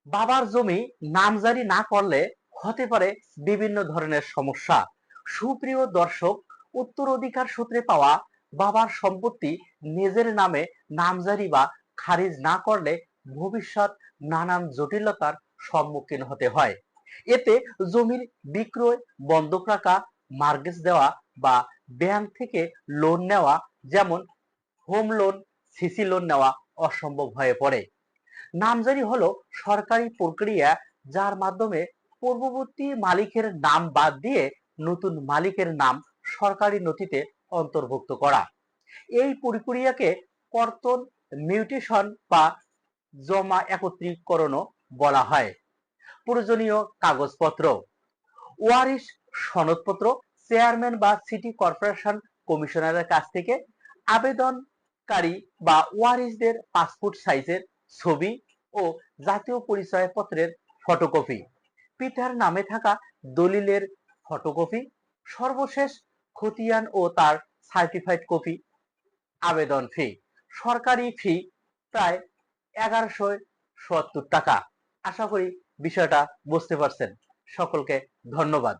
বাবার জমি নামজারি না করলে হতে পারে বিভিন্ন ধরনের সমস্যা। সুপ্রিয় দর্শক, উত্তরাধিকার সূত্রে পাওয়া বাবার সম্পত্তি নিজের নামে নামজারি বা খারিজ না করলে ভবিষ্যৎ নানান জটিলতার সম্মুখীন হতে হয়। এতে জমির বিক্রয়, বন্ধক রাখা, মার্গেজ দেওয়া বা ব্যাংক থেকে লোন নেওয়া, যেমন হোম লোন, সিসি লোন নেওয়া অসম্ভব হয়ে পড়ে। নামজারি হলো সরকারি প্রক্রিয়া যার মাধ্যমে পূর্ববর্তী মালিকের নাম বাদ দিয়ে নতুন মালিকের নাম সরকারি নথিতে অন্তর্ভুক্ত করা। এই প্রক্রিয়াকে কর্তন, মিউটেশন বা জমা একত্রীকরণও বলা হয়। প্রয়োজনীয় কাগজপত্র: ওয়ারিশ সনদপত্র চেয়ারম্যান বা সিটি কর্পোরেশন কমিশনারের কাছ থেকে, আবেদনকারী বা ওয়ারিশদের পাসপোর্ট সাইজের ছবি ও জাতীয় পরিচয়পত্রের ফটোকপি, পিতার নামে থাকা দলিলের ফটোকপি, সর্বশেষ খতিয়ান ও তার সার্টিফাইড কপি। আবেদন ফি: সরকারি ফি প্রায় 1170 টাকা। আশা করি বিষয়টা বুঝতে পারছেন। সকলকে ধন্যবাদ।